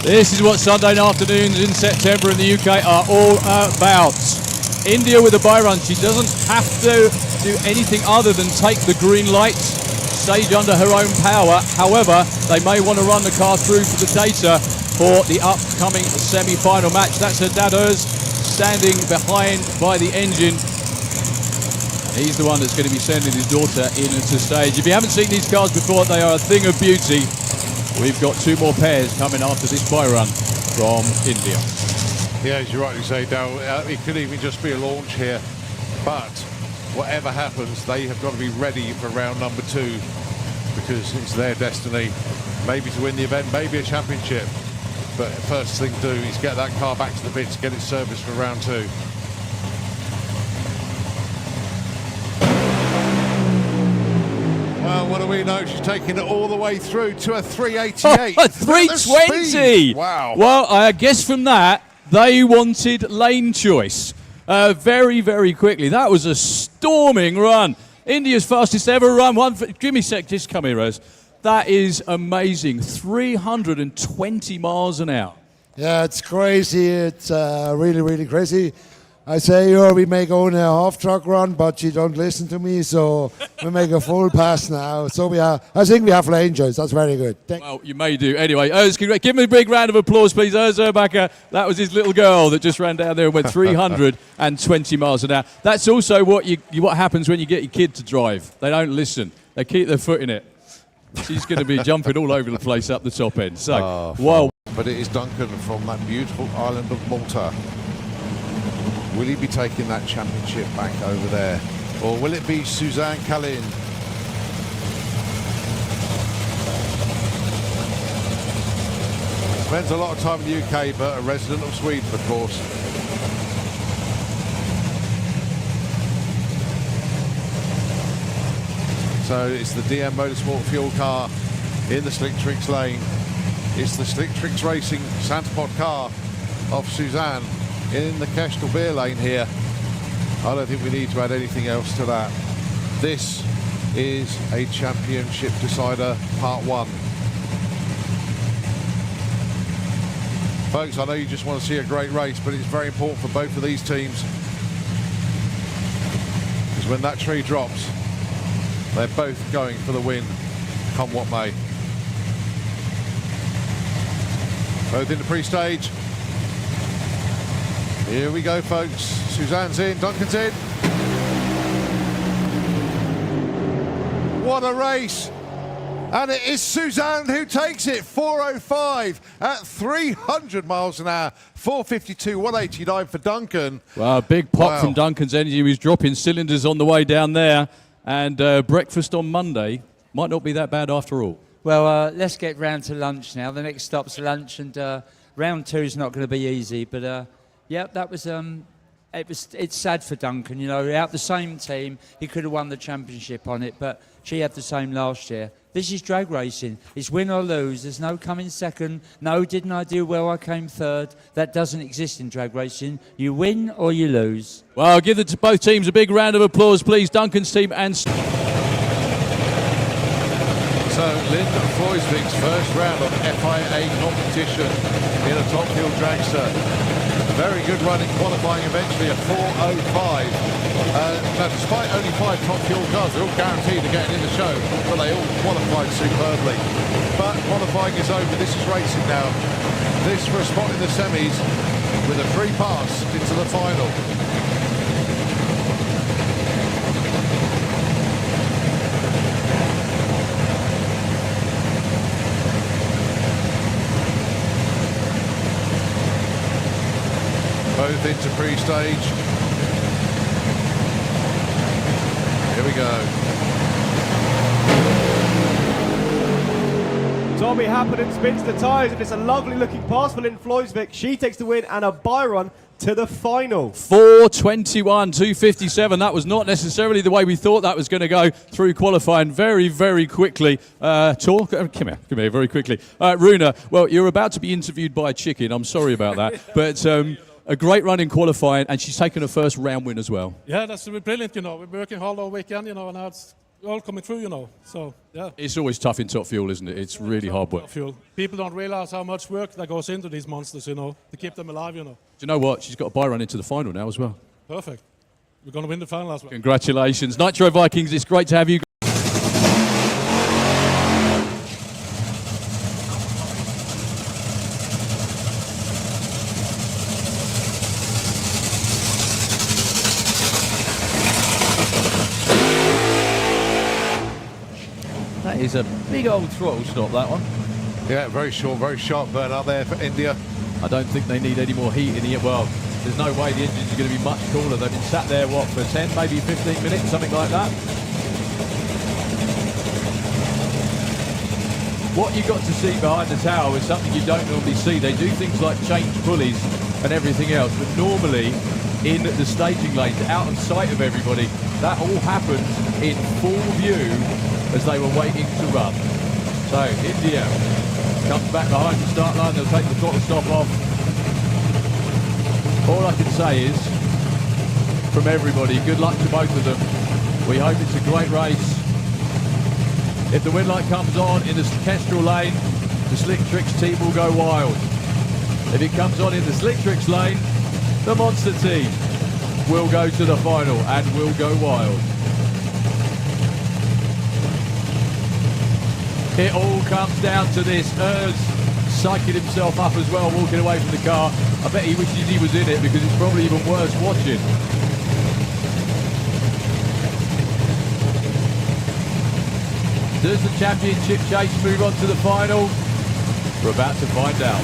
This is what Sunday afternoons in September in the UK are all about. India with a bye run. She doesn't have to do anything other than take the green light, stage under her own power. However, they may want to run the car through for the data for the upcoming semi-final match. That's her dad Urs standing behind by the engine. He's the one that's going to be sending his daughter into stage. If you haven't seen these cars before, they are a thing of beauty. We've got two more pairs coming after this bye run from India. Yeah, as you rightly say, Dal, it could even just be a launch here. But whatever happens, they have got to be ready for round number 2 because it's their destiny. Maybe to win the event, maybe a championship. But first thing to do is get that car back to the pits, get it serviced for round 2. Well, what do we know? She's taking it all the way through to a 388. Oh, a 320! Wow. Well, I guess from that, they wanted lane choice very, very quickly. That was a storming run. India's fastest ever run. Give me a sec, just come here, Rose. That is amazing. 320 miles an hour. Yeah, it's crazy. It's really, really crazy. I say, we may go on a half-track run, but she don't listen to me, so we make a full pass now. So I think we have lane choice. That's very good. Well, you may do. Anyway, Urs, give him a big round of applause, please. Jndia Erbacher, that was his little girl that just ran down there and went 320 miles an hour. That's also what happens when you get your kid to drive. They don't listen. They keep their foot in it. She's going to be jumping all over the place up the top end. So, well. But it is Duncan from that beautiful island of Malta. Will he be taking that championship back over there? Or will it be Susanne Callin? Spends a lot of time in the UK, but a resident of Sweden, of course. So it's the DM Motorsport fuel car in the Slick Tricks lane. It's the Slick Tricks Racing Santa Pod car of Susanne in the Kestrel Beer lane here. I don't think we need to add anything else to that. This is a championship decider, part 1. Folks, I know you just want to see a great race, but it's very important for both of these teams. Because when that tree drops, they're both going for the win, come what may. Both in the pre-stage. Here we go, folks. Susanne's in, Duncan's in. What a race. And it is Susanne who takes it. 4:05 at 300 miles an hour. 4:52, 189 for Duncan. Well, a big pop from Duncan's energy. He was dropping cylinders on the way down there. And breakfast on Monday might not be that bad after all. Well, let's get round to lunch now. The next stop's lunch, and round 2 is not going to be easy. But yeah, that was it's sad for Duncan. You know, out the same team, he could have won the championship on it, but she had the same last year. This is drag racing. It's win or lose. There's no coming second. No, didn't I do well? I came third. That doesn't exist in drag racing. You win or you lose. Well, give both teams a big round of applause, please. Duncan's team and... So, Linda Floysvik's first round of FIA competition in a top fuel dragster. Very good run in qualifying, eventually a 4:05. Now, despite only 5 top fuel cars, they're all guaranteed to get in the show, but they all qualified superbly. But qualifying is over. This is racing now. This for a spot in the semis with a free pass into the final. Both into pre-stage. Here we go. Tommy Happening spins the tyres, and it's a lovely looking pass for Lynn Floysvik. She takes the win and a bye run to the final. 4:21, 2:57. That was not necessarily the way we thought that was going to go through qualifying very, very quickly. Come here, very quickly. Runa, well, you're about to be interviewed by a chicken. I'm sorry about that. But a great run in qualifying, and she's taken her first round win as well. Yeah, that's brilliant, you know. We're working hard all weekend, you know, and now it's all coming through, you know. So, yeah. It's always tough in top fuel, isn't it? It's really hard work. Top fuel. People don't realize how much work that goes into these monsters, you know, to keep them alive, you know. Do you know what? She's got a bye run into the final now as well. Perfect. We're going to win the final as well. Congratulations. Nitro Vikings, it's great to have you. That is a big old throttle stop, that one. Yeah, very short, very sharp burn out there for India. I don't think they need any more heat in here. Well, there's no way the engines are going to be much cooler. They've been sat there, what, for 10, maybe 15 minutes, something like that. What you got to see behind the tower is something you don't normally see. They do things like change pulleys and everything else, but normally in the staging lanes, out of sight of everybody, that all happened in full view as they were waiting to run. So India comes back behind the start line. They'll take the throttle stop off. All I can say is, from everybody, good luck to both of them. We hope it's a great race. If the wind light comes on in the Kestrel lane, the Slick Tricks team will go wild. If it comes on in the Slick Tricks lane, the Monster team will go to the final and will go wild. It all comes down to this. Urs psyching himself up as well, walking away from the car. I bet he wishes he was in it because it's probably even worse watching. Does the championship chase move on to the final? We're about to find out.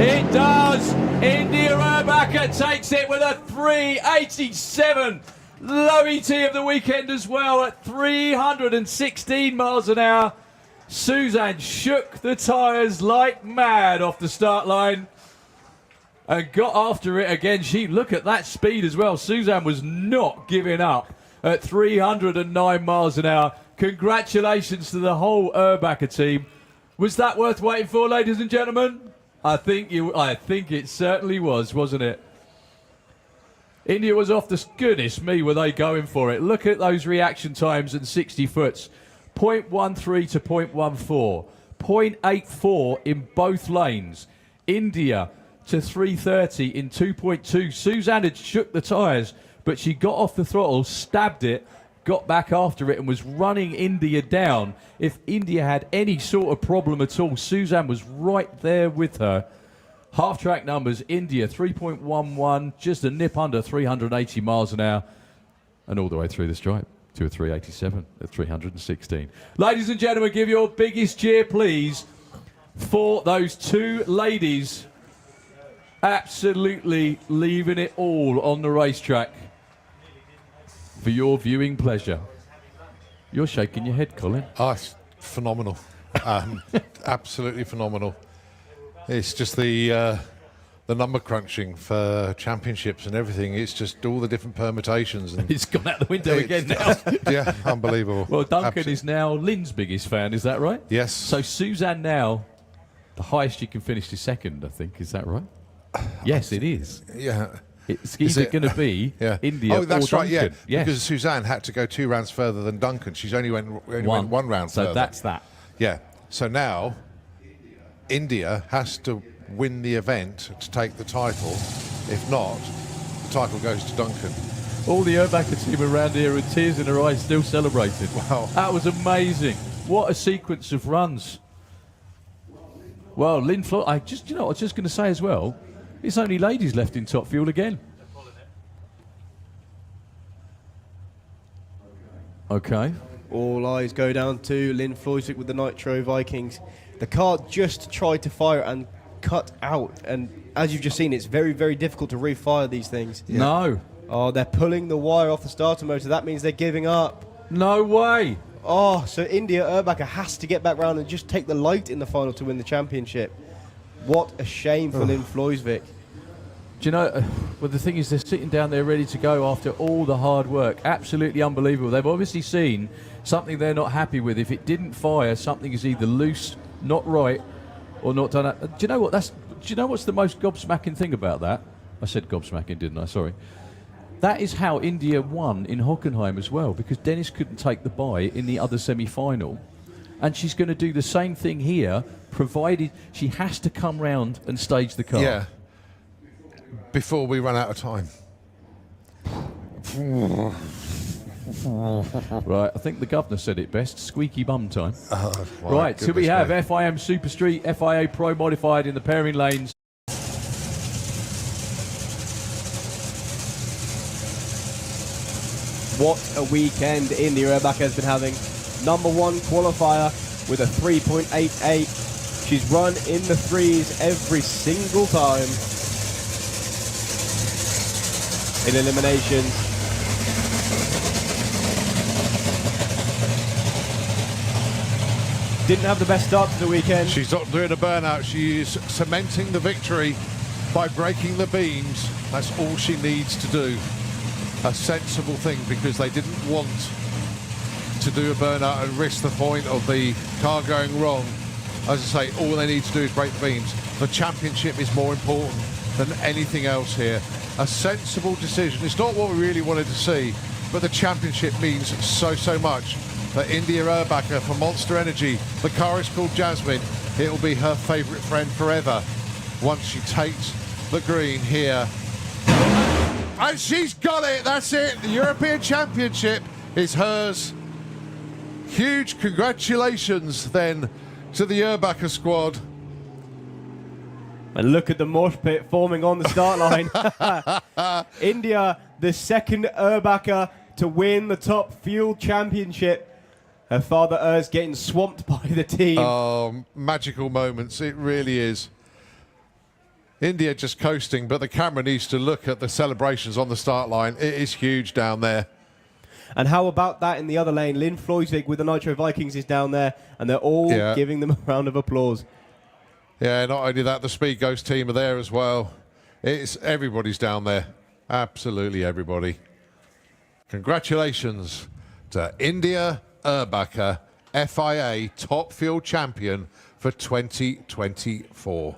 It does! Jndia Erbacher takes it with a 387. Low ET of the weekend as well at 316 miles an hour. Susanne shook the tyres like mad off the start line and got after it again. Look at that speed as well. Susanne was not giving up at 309 miles an hour. Congratulations to the whole Erbacher team. Was that worth waiting for, ladies and gentlemen? I think it certainly was, wasn't it? India was off the... Goodness me, were they going for it. Look at those reaction times and 60 foots. 0.13 to 0.14. 0.84 in both lanes. India to 330 in 2.2. Susanne had shook the tyres, but she got off the throttle, stabbed it, got back after it and was running India down. If India had any sort of problem at all, Susanne was right there with her. Half-track numbers, India 3.11, just a nip under 380 miles an hour, and all the way through the stripe to a 387 at 316. Ladies and gentlemen, give your biggest cheer, please, for those two ladies absolutely leaving it all on the racetrack for your viewing pleasure. You're shaking your head, Colin. Oh, it's phenomenal. Absolutely phenomenal. It's just the number crunching for championships and everything. It's just all the different permutations. And it's gone out the window again now. Yeah, unbelievable. Well, Duncan is now Lynn's biggest fan, is that right? Yes. So Susanne now, the highest you can finish is second, I think. Is that right? Yes, it is. Yeah. It's either going to be India Oh, that's or right, Duncan. yeah. Because Susanne had to go 2 rounds further than Duncan. She's only went 1 round further. So that's that. Yeah. So now India has to win the event to take the title. If not, the title goes to Duncan. All the Erbacher team around here with tears in their eyes still celebrating. Wow. That was amazing. What a sequence of runs. Well, Lynn Floyd, I was just going to say as well, it's only ladies left in top fuel again. Okay. All eyes go down to Lynn Floyd with the Nitro Vikings. The car just tried to fire and cut out. And as you've just seen, it's very, very difficult to refire these things. Yeah. No. Oh, they're pulling the wire off the starter motor. That means they're giving up. No way. Oh, so Jndia Erbacher has to get back round and just take the light in the final to win the championship. What a shame for Lynn Floysvik. Do you know, well, the thing is, they're sitting down there ready to go after all the hard work. Absolutely unbelievable. They've obviously seen something they're not happy with. If it didn't fire, something is either loose, not right, or not done. Do you know what? Do you know what's the most gobsmacking thing about that? I said gobsmacking, didn't I? Sorry. that is how India won in Hockenheim as well, because Dennis couldn't take the bye in the other semi-final. And she's going to do the same thing here, provided she has to come round and stage the car. Yeah. Before we run out of time. Right, I think the governor said it best. Squeaky bum time. Right, so we have FIM Super Street, FIA Pro Modified in the pairing lanes. What a weekend Jndia Erbacher has been having. #1 qualifier with a 3.88. She's run in the threes every single time in eliminations. Didn't have the best start to the weekend. She's not doing a burnout. She's cementing the victory by breaking the beams. That's all she needs to do. A sensible thing, because they didn't want to do a burnout and risk the point of the car going wrong. As I say, all they need to do is break the beams. The championship is more important than anything else here. A sensible decision. It's not what we really wanted to see, but the championship means so, so much. For Jndia Erbacher, for Monster Energy, the car is called Jasmine. It will be her favourite friend forever once she takes the green here. And she's got it, that's it. The European Championship is hers. Huge congratulations then to the Erbacher squad. And look at the mosh pit forming on the start line. India, the second Erbacher to win the Top Fuel Championship. Her father Urs getting swamped by the team. Oh, magical moments, it really is. India just coasting, but the camera needs to look at the celebrations on the start line. It is huge down there. And how about that in the other lane? Lynn Floysvig with the Nitro Vikings is down there, and they're all giving them a round of applause. Yeah, not only that, the Speed Ghost team are there as well. Everybody's down there. Absolutely everybody. Congratulations to Jndia Erbacher, FIA Top Fuel Champion for 2024.